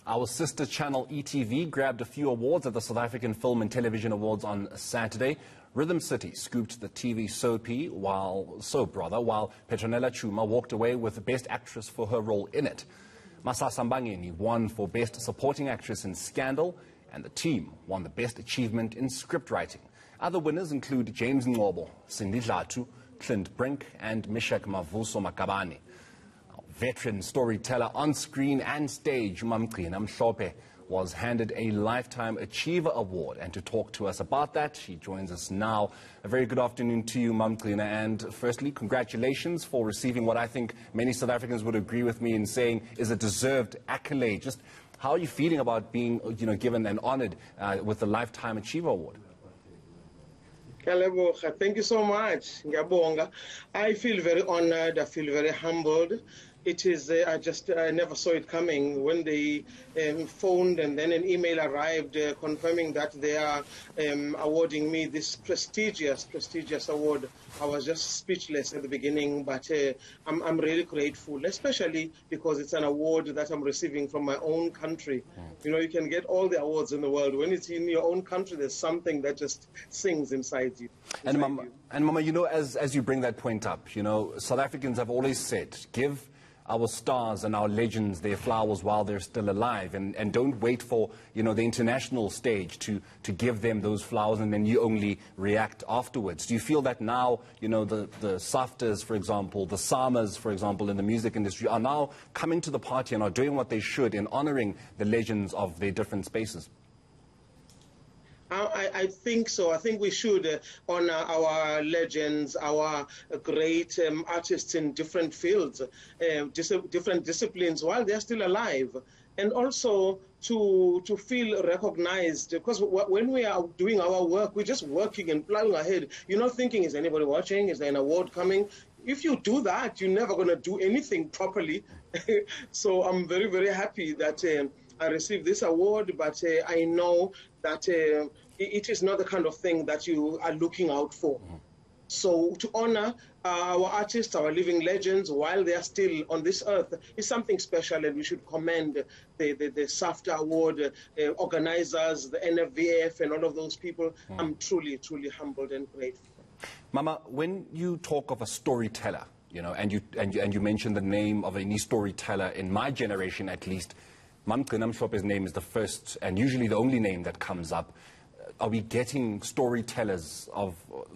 Our sister channel ETV grabbed a few awards at the South African Film and Television Awards on Saturday. Rhythm City scooped the TV soap while Petronella Chuma walked away with Best Actress for her role in it. Masasa Mbangeni won for Best Supporting Actress in Scandal, and the team won the Best Achievement in Script Writing. Other winners include James Ngobo, Cindy Dlatu, Clint Brink, and Mishak Mavuso Makabane. Veteran storyteller on screen and stage, Gcina Mhlophe, was handed a Lifetime Achiever Award. And to talk to us about that, she joins us now. A very good afternoon to you, Gcina. And firstly, congratulations for receiving what I think many South Africans would agree with me in saying is a deserved accolade. Just how are you feeling about being, given and honored with the Lifetime Achiever Award? Thank you so much. I feel very honored. I feel very humbled. It is, I never saw it coming when they phoned and then an email arrived confirming that they are awarding me this prestigious award. I was just speechless at the beginning, but I'm really grateful, especially because it's an award that I'm receiving from my own country. You can get all the awards in the world. When it's in your own country, there's something that just sings inside you. And Mama, as you bring that point up, South Africans have always said, give our stars and our legends their flowers while they're still alive, and don't wait for the international stage to give them those flowers and then you only react afterwards. Do you feel that now the SAFTAs, for example, the SAMAs, for example, in the music industry are now coming to the party and are doing what they should in honoring the legends of their different spaces? I think so. I think we should honor our legends, our great artists in different fields, different disciplines while they're still alive. And also to feel recognized, because when we are doing our work, we're just working and plowing ahead. You're not thinking, is anybody watching? Is there an award coming? If you do that, you're never going to do anything properly. So I'm very, very happy that I received this award, but I know that it is not the kind of thing that you are looking out for. So to honor our artists, our living legends, while they are still on this earth, is something special, and we should commend the SAFTA award organizers, the NFVF, and all of those people. I'm truly, truly humbled and grateful. Mama, when you talk of a storyteller, and you mention the name of any storyteller in my generation, at least, Gcina Mhlophe's name is the first and usually the only name that comes up. Are we getting storytellers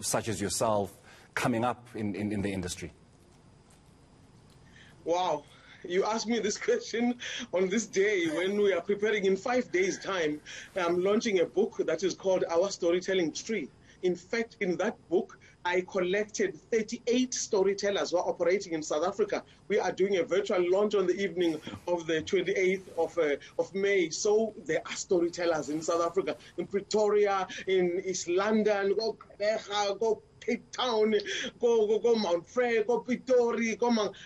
such as yourself coming up in the industry? Wow. You asked me this question on this day when we are preparing in 5 days' time. I'm launching a book that is called Our Storytelling Tree. In fact, in that book, I collected 38 storytellers who are operating in South Africa. We are doing a virtual launch on the evening of the 28th of May. So there are storytellers in South Africa, in Pretoria, in East London, go Becha, go Cape Town, go Mount Frere, go Pretoria,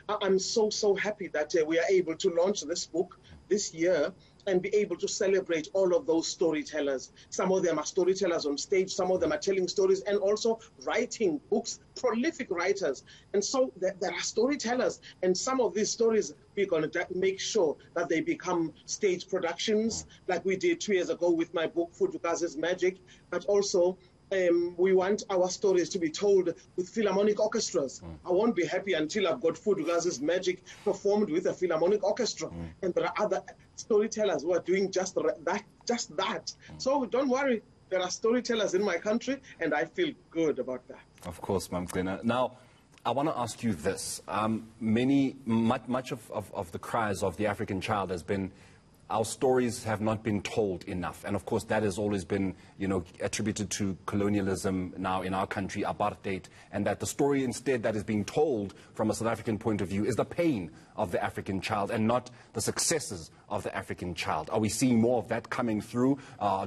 I'm so happy that we are able to launch this book this year and be able to celebrate all of those storytellers. Some of them are storytellers on stage, some of them are telling stories and also writing books, prolific writers. And so there are storytellers, and some of these stories we're going to make sure that they become stage productions, like we did 2 years ago with my book, Fudukazi's Magic, but also we want our stories to be told with philharmonic orchestras. I won't be happy until I've got Fudukazi's Magic performed with a philharmonic orchestra. And there are other storytellers who are doing just that. So don't worry, there are storytellers in my country, and I feel good about that. Of course, Gcina. Now, I want to ask you this. Much of the cries of the African child has been, our stories have not been told enough. And of course, that has always been, attributed to colonialism now in our country, apartheid, and that the story instead that is being told from a South African point of view is the pain of the African child and not the successes of the African child. Are we seeing more of that coming through?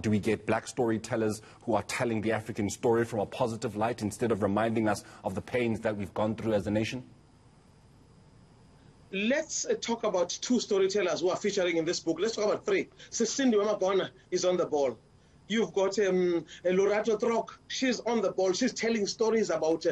Do we get black storytellers who are telling the African story from a positive light instead of reminding us of the pains that we've gone through as a nation? Let's talk about 2 storytellers who are featuring in this book. Let's talk about 3. Cindy Wamagona is on the ball. You've got Lorato Trok. She's on the ball. She's telling stories about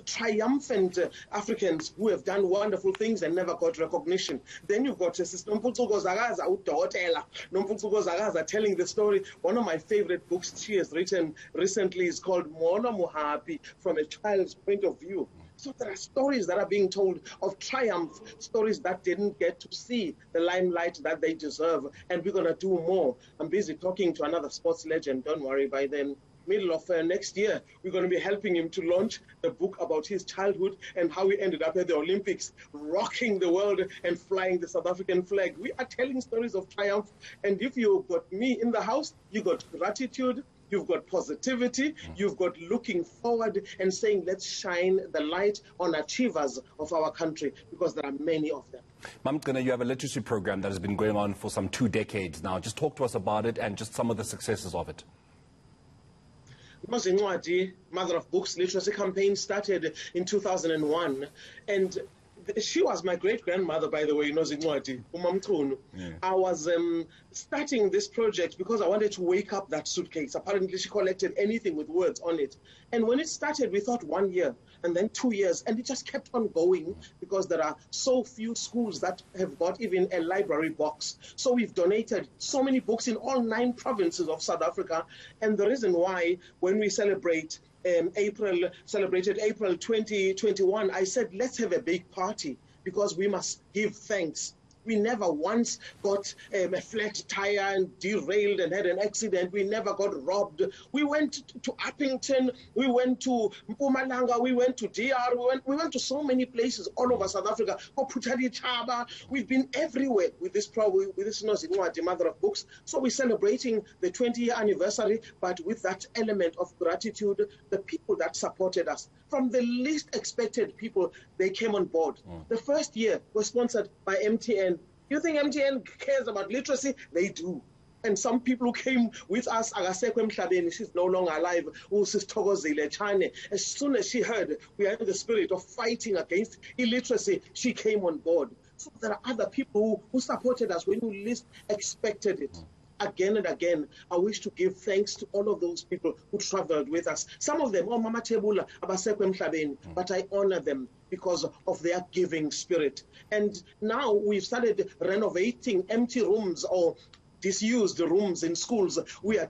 triumphant Africans who have done wonderful things and never got recognition. Then you've got Sister Nomputsuko Zagaza, storyteller. Nomputsuko Zagaza telling the story. One of my favorite books she has written recently is called Morena Mothupi, from a child's point of view. So there are stories that are being told of triumph, stories that didn't get to see the limelight that they deserve, and we're going to do more. I'm busy talking to another sports legend. Don't worry, by then, middle of next year, we're going to be helping him to launch the book about his childhood and how he ended up at the Olympics, rocking the world and flying the South African flag. We are telling stories of triumph, and if you got me in the house, you got gratitude, you've got positivity, you've got looking forward and saying, let's shine the light on achievers of our country, because there are many of them. Gcina, you have a literacy program that has been going on for some 2 decades now. Just talk to us about it and just some of the successes of it. Mother of Books literacy campaign started in 2001, and she was my great-grandmother, by the way, Nozincwadi, Umamtunu. Yeah. I was starting this project because I wanted to wake up that suitcase. Apparently, she collected anything with words on it. And when it started, we thought 1 year, and then 2 years, and it just kept on going because there are so few schools that have got even a library box. So we've donated so many books in all 9 provinces of South Africa. And the reason why, when we celebrated April 2021, I said, let's have a big party because we must give thanks. We never once got a flat tire and derailed and had an accident. We never got robbed. We went to Uppington. We went to Mpumalanga. We went to DR. We went to so many places all over South Africa. We've been everywhere with this Nozincwadi, Mother of Books. So we're celebrating the 20-year anniversary, but with that element of gratitude, the people that supported us. From the least expected people, they came on board. The first year was sponsored by MTN. You think MTN cares about literacy? They do. And some people who came with us, Agasekwe Mhlabeni, she's no longer alive, as soon as she heard we are in the spirit of fighting against illiteracy, she came on board. So there are other people who supported us when we least expected it. Again and again, I wish to give thanks to all of those people who traveled with us. Some of them, Mama Tebula, Abasekwe Mhlabeni, but I honor them because of their giving spirit. And now we've started renovating empty rooms or disused rooms in schools. We are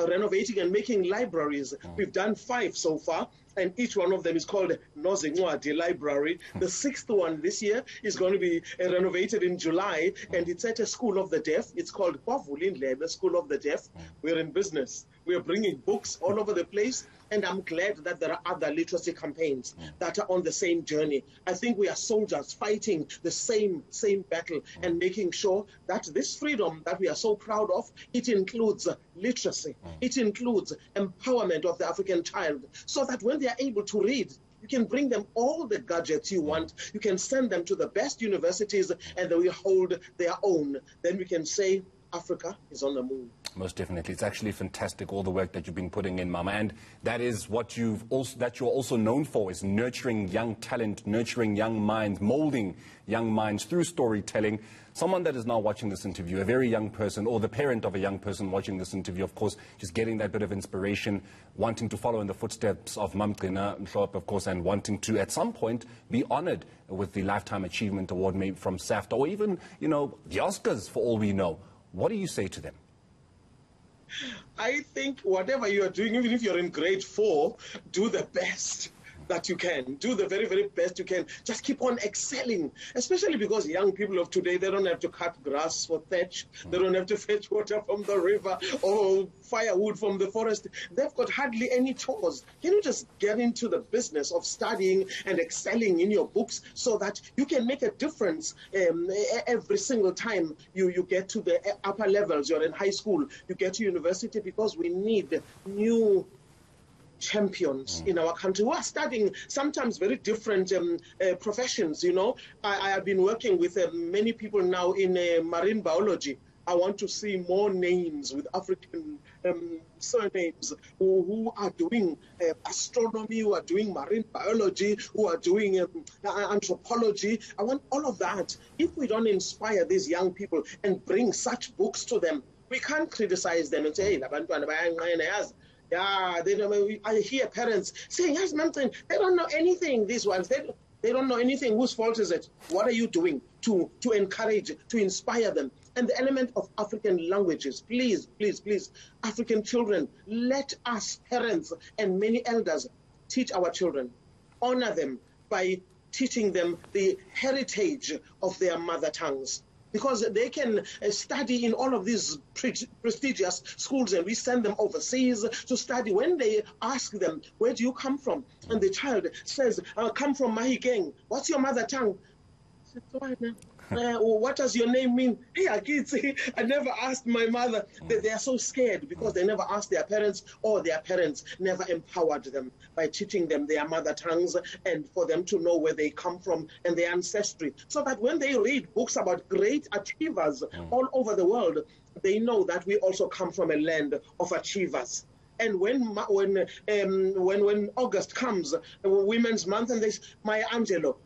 renovating and making libraries. We've done 5 so far, and each one of them is called Nozincwadi Library. The 6th one this year is going to be renovated in July, and it's at a school of the deaf. It's called the School of the Deaf. We're in business. We are bringing books all over the place, and I'm glad that there are other literacy campaigns that are on the same journey. I think we are soldiers fighting the same battle and making sure that this freedom that we are so proud of, it includes literacy. It includes empowerment of the African child, so that when they are able to read, you can bring them all the gadgets you want. You can send them to the best universities, and they will hold their own. Then we can say, Africa is on the move. Most definitely. It's actually fantastic, all the work that you've been putting in, Mama. And that is what you're also known for, is nurturing young talent, nurturing young minds, molding young minds through storytelling. Someone that is now watching this interview, a very young person, or the parent of a young person watching this interview, of course, just getting that bit of inspiration, wanting to follow in the footsteps of Gcina Mhlophe, of course, and wanting to, at some point, be honored with the Lifetime Achievement Award, maybe from SAFTA, or even, the Oscars, for all we know. What do you say to them? I think whatever you are doing, even if you're in grade 4, do the best that you can. Do the very, very best you can. Just keep on excelling, especially because young people of today, they don't have to cut grass for thatch. They don't have to fetch water from the river or firewood from the forest. They've got hardly any chores. Can you just get into the business of studying and excelling in your books so that you can make a difference every single time you get to the upper levels? You're in high school, you get to university, because we need new champions in our country who are studying sometimes very different professions. I have been working with many people now in marine biology. I want to see more names with African surnames who are doing astronomy, who are doing marine biology, who are doing anthropology. I want all of that. If we don't inspire these young people and bring such books to them, We can't criticize them and say, hey, yeah, they don't, I hear parents saying, yes, ma'am, they don't know anything, these ones. They don't know anything. Whose fault is it? What are you doing to encourage, to inspire them? And the element of African languages, please, please, please, African children, let us parents and many elders teach our children, honor them by teaching them the heritage of their mother tongues. Because they can study in all of these prestigious schools, and we send them overseas to study. When they ask them, where do you come from? And the child says, I come from Mahikeng. What's your mother tongue? I said, what does your name mean? Hey, I never asked my mother. They are so scared because they never asked their parents, or their parents never empowered them by teaching them their mother tongues and for them to know where they come from and their ancestry. So that when they read books about great achievers all over the world, they know that we also come from a land of achievers. And when August comes, Women's Month, and they say, Maya Angelou.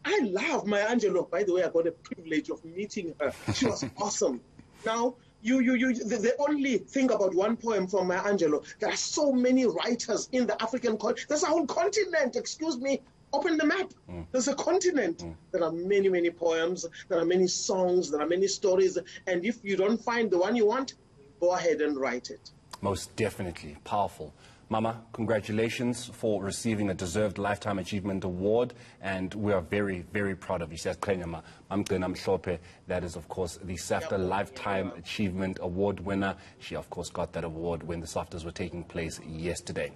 I love Maya Angelou. By the way, I got a privilege of meeting her. She was awesome. Now, the only thing about one poem from Maya Angelou, there are so many writers in the African continent. There's a whole continent, excuse me. Open the map. There's a continent. There are many, many poems. There are many songs. There are many stories. And if you don't find the one you want, go ahead and write it. Most definitely. Powerful. Mama, congratulations for receiving a deserved Lifetime Achievement Award, and we are very, very proud of you. Gcina Mhlophe, that is, of course, the SAFTA Lifetime Achievement Award winner. She, of course, got that award when the SAFTAs were taking place yesterday.